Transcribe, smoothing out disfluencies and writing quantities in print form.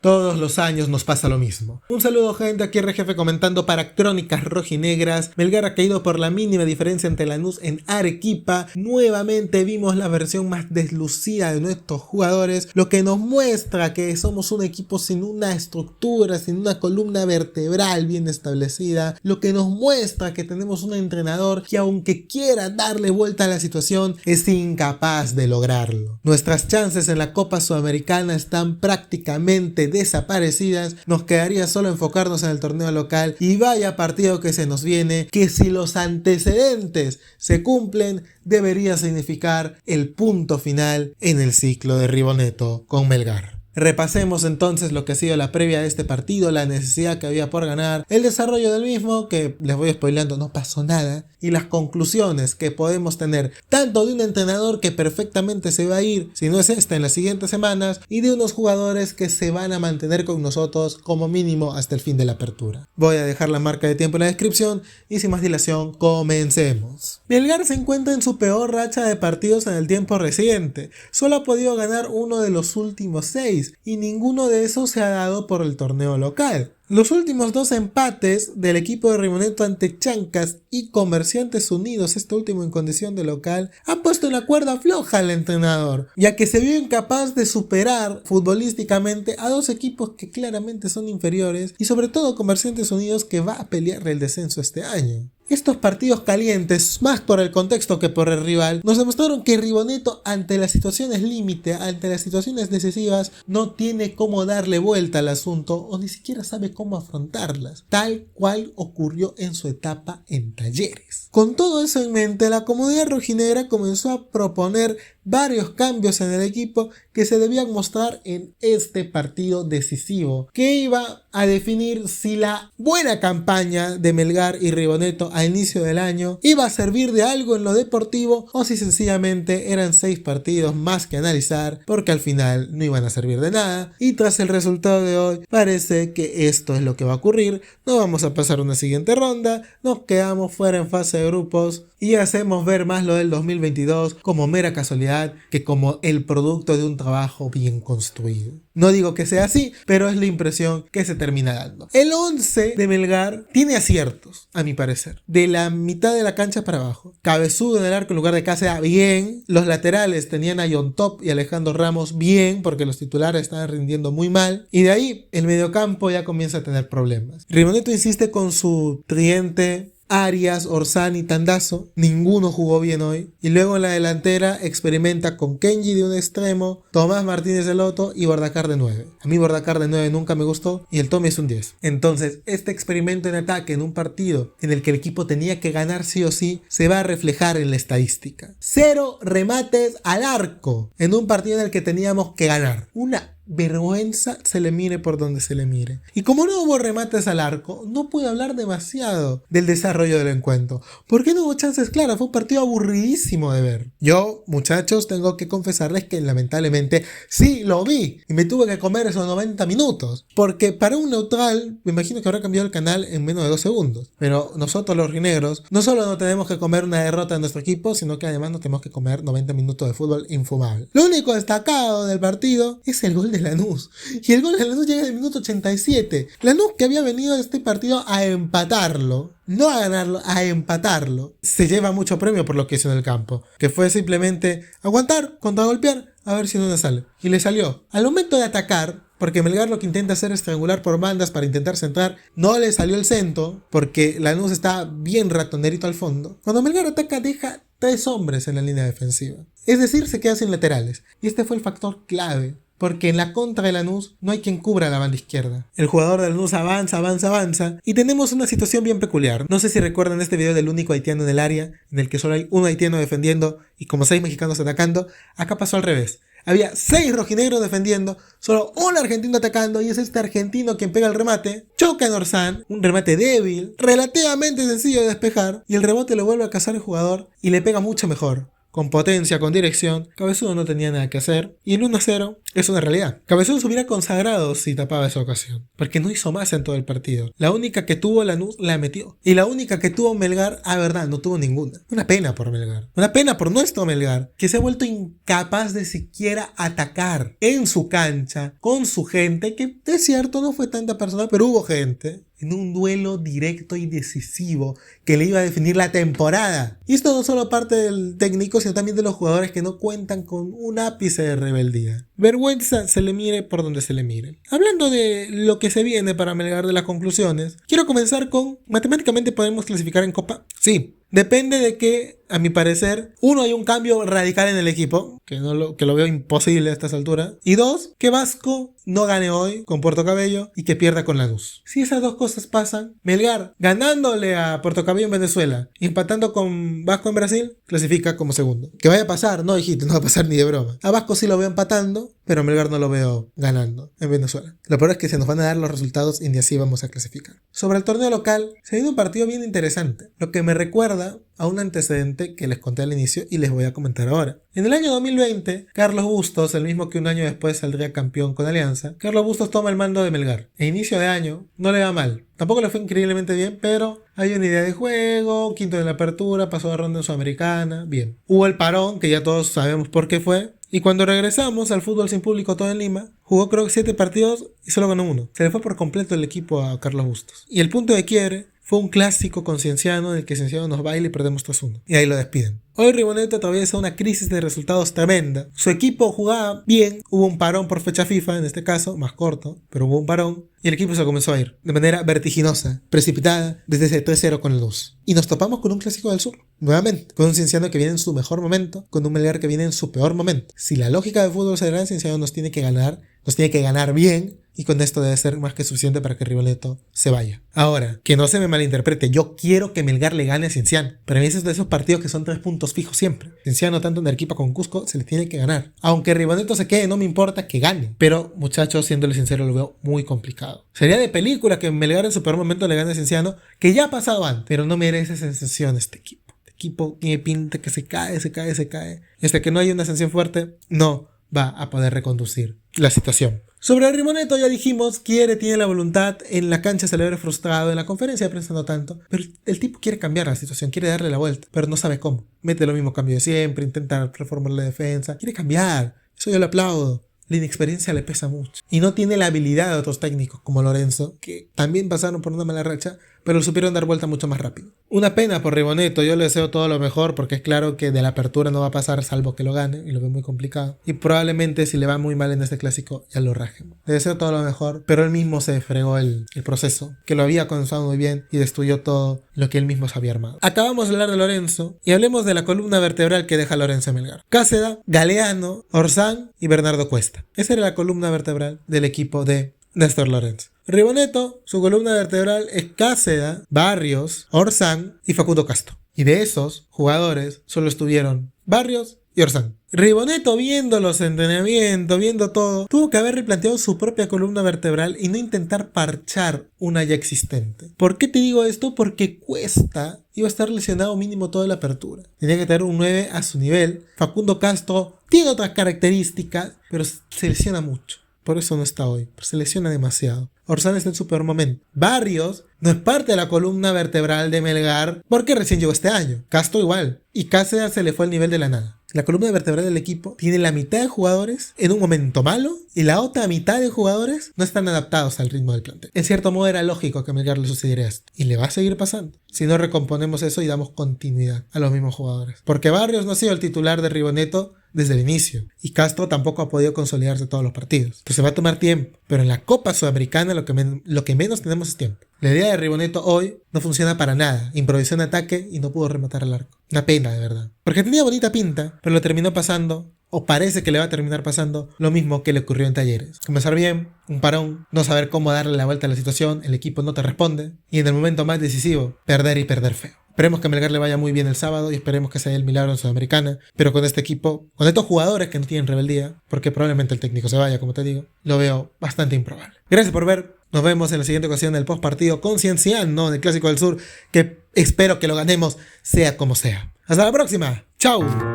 Todos los años nos pasa lo mismo. Un saludo, gente, aquí RGF comentando para Crónicas Rojinegras. Melgar ha caído por la mínima diferencia ante Lanús en Arequipa. Nuevamente vimos la versión más deslucida de nuestros jugadores, lo que nos muestra que somos un equipo sin una estructura, sin una columna vertebral bien establecida, lo que nos muestra que tenemos un entrenador que, aunque quiera darle vuelta a la situación, es incapaz de lograrlo. Nuestras chances en la Copa Sudamericana están prácticamente desaparecidas. Nos quedaría solo enfocarnos en el torneo local, y vaya partido que se nos viene, que si los antecedentes se cumplen debería significar el punto final en el ciclo de Ribonetto con Melgar. Repasemos entonces lo que ha sido la previa de este partido, la necesidad que había por ganar, el desarrollo del mismo, que les voy spoileando, no pasó nada, y las conclusiones que podemos tener tanto de un entrenador que perfectamente se va a ir, si no es esta, en las siguientes semanas, y de unos jugadores que se van a mantener con nosotros como mínimo hasta el fin de la apertura. Voy a dejar la marca de tiempo en la descripción y sin más dilación comencemos. Melgar se encuentra en su peor racha de partidos en el tiempo reciente, solo ha podido ganar uno de los últimos 6 y ninguno de esos se ha dado por el torneo local. Los últimos 2 empates del equipo de Ribonetto ante Chancas y Comerciantes Unidos, este último en condición de local, han puesto en la cuerda floja al entrenador, ya que se vio incapaz de superar futbolísticamente a 2 equipos que claramente son inferiores, y sobre todo Comerciantes Unidos, que va a pelear el descenso este año. Estos partidos calientes, más por el contexto que por el rival, nos demostraron que Ribonetto, ante las situaciones límite, ante las situaciones decisivas, no tiene cómo darle vuelta al asunto o ni siquiera sabe cómo afrontarlas, tal cual ocurrió en su etapa en Talleres. Con todo eso en mente, la comunidad rojinegra comenzó a proponer varios cambios en el equipo que se debían mostrar en este partido decisivo, que iba a definir si la buena campaña de Melgar y Ribonetto a inicio del año iba a servir de algo en lo deportivo, o si sencillamente eran 6 partidos más que analizar, porque al final no iban a servir de nada. Y tras el resultado de hoy, parece que esto es lo que va a ocurrir. No vamos a pasar a una siguiente ronda, nos quedamos fuera en fase de grupos y hacemos ver más lo del 2022 como mera casualidad que como el producto de un trabajo bien construido. No digo que sea así, pero es la impresión que se termina dando. El 11 de Melgar tiene aciertos, a mi parecer. De la mitad de la cancha para abajo. Cabezudo en el arco en lugar de Cáceres, bien. Los laterales tenían a John Top y Alejandro Ramos, bien, porque los titulares estaban rindiendo muy mal. Y de ahí el mediocampo ya comienza a tener problemas. Ribonetto insiste con su tridente Arias, Orsán y Tandazo, ninguno jugó bien hoy. Y luego en la delantera experimenta con Kenji de un extremo, Tomás Martínez de Loto y Bordacar de 9. A mí Bordacar de 9 nunca me gustó y el Tommy es un 10. Entonces, este experimento en ataque en un partido en el que el equipo tenía que ganar sí o sí, se va a reflejar en la estadística. 0 remates al arco en un partido en el que teníamos que ganar. Una vergüenza, se le mire por donde se le mire. Y como no hubo remates al arco, no puedo hablar demasiado del desarrollo del encuentro. ¿Por qué no hubo chances claras? Fue un partido aburridísimo de ver. Yo, muchachos, tengo que confesarles que lamentablemente sí lo vi y me tuve que comer esos 90 minutos. Porque para un neutral, me imagino que habrá cambiado el canal en menos de 2 segundos. Pero nosotros los rojinegros no solo no tenemos que comer una derrota de nuestro equipo, sino que además nos tenemos que comer 90 minutos de fútbol infumable. Lo único destacado del partido es el gol de Lanús. Y el gol de Lanús llega en el minuto 87. Lanús, que había venido a este partido a empatarlo, no a ganarlo, a empatarlo, se lleva mucho premio por lo que hizo en el campo, que fue simplemente aguantar, contragolpear, a ver si no le sale. Y le salió. Al momento de atacar, porque Melgar lo que intenta hacer es triangular por bandas para intentar centrar, no le salió el centro, porque Lanús está bien ratonerito al fondo. Cuando Melgar ataca, deja 3 hombres en la línea defensiva. Es decir, se queda sin laterales. Y este fue el factor clave, porque en la contra de Lanús no hay quien cubra la banda izquierda. El jugador de Lanús avanza y tenemos una situación bien peculiar. No sé si recuerdan este video del único haitiano en el área, en el que solo hay un haitiano defendiendo y como 6 mexicanos atacando. Acá pasó al revés. Había 6 rojinegros defendiendo, solo un argentino atacando, y es este argentino quien pega el remate, choca en Orsán, un remate débil, relativamente sencillo de despejar, y el rebote lo vuelve a cazar el jugador y le pega mucho mejor. con potencia, con dirección, Cabezudo no tenía nada que hacer. Y el 1-0 es una realidad. Cabezudo se hubiera consagrado si tapaba esa ocasión, porque no hizo más en todo el partido. La única que tuvo Lanús la metió. Y la única que tuvo Melgar, a verdad, no tuvo ninguna. Una pena por Melgar. Una pena por nuestro Melgar, que se ha vuelto incapaz de siquiera atacar en su cancha, con su gente, que es cierto, no fue tanta persona, pero hubo gente, en un duelo directo y decisivo que le iba a definir la temporada. Y esto no solo parte del técnico, sino también de los jugadores que no cuentan con un ápice de rebeldía. Vergüenza se le mire por donde se le mire. Hablando de lo que se viene para Melgar, de las conclusiones, quiero comenzar con: ¿matemáticamente podemos clasificar en Copa? Sí. Depende de que, a mi parecer, uno, hay un cambio radical en el equipo, que lo veo imposible a estas alturas. Y dos, que Vasco no gane hoy con Puerto Cabello y que pierda con Lanús. Si esas dos cosas pasan, Melgar, ganándole a Puerto Cabello en Venezuela y empatando con Vasco en Brasil, clasifica como segundo. Que vaya a pasar, no, hijito, no va a pasar ni de broma. A Vasco sí lo veo empatando, pero a Melgar no lo veo ganando en Venezuela. Lo peor es que se nos van a dar los resultados y ni así vamos a clasificar. Sobre el torneo local, se ha ido un partido bien interesante, lo que me recuerda a un antecedente que les conté al inicio y les voy a comentar ahora. En el año 2020, Carlos Bustos, el mismo que un año después saldría campeón con Alianza, Carlos Bustos toma el mando de Melgar. A inicio de año no le va mal. Tampoco le fue increíblemente bien, pero hay una idea de juego, quinto de la apertura, pasó de ronda en Sudamericana, bien. Hubo el parón, que ya todos sabemos por qué fue. Y cuando regresamos al fútbol sin público todo en Lima, jugó creo que 7 partidos y solo ganó 1. Se le fue por completo el equipo a Carlos Bustos. Y el punto de quiebre fue un clásico con Cienciano en el que Cienciano nos baila y perdemos 3-1. Y ahí lo despiden. Hoy Ribonetto atraviesa una crisis de resultados tremenda. Su equipo jugaba bien, hubo un parón por fecha FIFA, en este caso, más corto, pero hubo un parón. Y el equipo se comenzó a ir de manera vertiginosa, precipitada, desde ese 3-0 con el 2. Y nos topamos con un clásico del sur, nuevamente, con un Cienciano que viene en su mejor momento, con un Melgar que viene en su peor momento. Si la lógica del fútbol será, Cienciano nos tiene que ganar bien, y con esto debe ser más que suficiente para que Ribonetto se vaya. Ahora, que no se me malinterprete, yo quiero que Melgar le gane a Cienciano. Para mí es de esos partidos que son 3 puntos fijos siempre. Cienciano, tanto en Arequipa como en Cusco, se le tiene que ganar. Aunque Ribonetto se quede, no me importa que gane. Pero, muchachos, siéndole sincero, lo veo muy complicado. Sería de película que Melgar en su peor momento le gane a Cienciano, que ya ha pasado antes, pero no merece sensación este equipo. Este equipo tiene pinta que se cae. Y hasta que no haya una sanción fuerte, no va a poder reconducir la situación. Sobre Ribonetto ya dijimos, tiene la voluntad, en la cancha se le ve frustrado, en la conferencia de prensa no tanto, pero el tipo quiere cambiar la situación, quiere darle la vuelta, pero no sabe cómo. Mete lo mismo cambio de siempre, intenta reformar la defensa, quiere cambiar, eso yo le aplaudo. La inexperiencia le pesa mucho. Y no tiene la habilidad de otros técnicos como Lorenzo, que también pasaron por una mala racha, pero lo supieron dar vuelta mucho más rápido. Una pena por Ribonetto, yo le deseo todo lo mejor porque es claro que de la apertura no va a pasar salvo que lo gane y lo veo muy complicado. Y probablemente si le va muy mal en este clásico ya lo rajen. Le deseo todo lo mejor, pero él mismo se fregó el proceso, que lo había comenzado muy bien y destruyó todo lo que él mismo se había armado. Acabamos de hablar de Lorenzo y hablemos de la columna vertebral que deja Lorenzo Melgar. Cáceda, Galeano, Orsán y Bernardo Cuesta. Esa era la columna vertebral del equipo de Néstor Lorenzo. Ribonetto, su columna vertebral es Cáceda, Barrios, Orsán y Facundo Castro. Y de esos jugadores solo estuvieron Barrios y Orsán. Ribonetto, viendo los entrenamientos, viendo todo, tuvo que haber replanteado su propia columna vertebral y no intentar parchar una ya existente. ¿Por qué te digo esto? Porque Cuesta iba a estar lesionado mínimo toda la apertura. Tenía que tener un 9 a su nivel. Facundo Castro tiene otras características, pero se lesiona mucho. Por eso no está hoy, se lesiona demasiado. Orsán está en su peor momento. Barrios no es parte de la columna vertebral de Melgar porque recién llegó este año. Castro igual. Y Cáceres se le fue al nivel de la nada. La columna vertebral del equipo tiene la mitad de jugadores en un momento malo y la otra mitad de jugadores no están adaptados al ritmo del plantel. En cierto modo era lógico que a Melgar le sucediera esto. Y le va a seguir pasando si no recomponemos eso y damos continuidad a los mismos jugadores. Porque Barrios no ha sido el titular de Ribonetto desde el inicio. Y Castro tampoco ha podido consolidarse todos los partidos. Entonces va a tomar tiempo. Pero en la Copa Sudamericana lo que menos tenemos es tiempo. La idea de Ribonetto hoy no funciona para nada. Improvisó un ataque y no pudo rematar al arco. Una pena, de verdad. Porque tenía bonita pinta, pero lo terminó pasando, o parece que le va a terminar pasando, lo mismo que le ocurrió en Talleres. Comenzar bien, un parón, no saber cómo darle la vuelta a la situación, el equipo no te responde, y en el momento más decisivo, perder y perder feo. Esperemos que a Melgar le vaya muy bien el sábado y esperemos que sea el milagro en Sudamericana, pero con este equipo, con estos jugadores que no tienen rebeldía, porque probablemente el técnico se vaya, como te digo, lo veo bastante improbable. Gracias por ver, nos vemos en la siguiente ocasión del post partido con Cienciano del Clásico del Sur, que espero que lo ganemos sea como sea. Hasta la próxima, chao.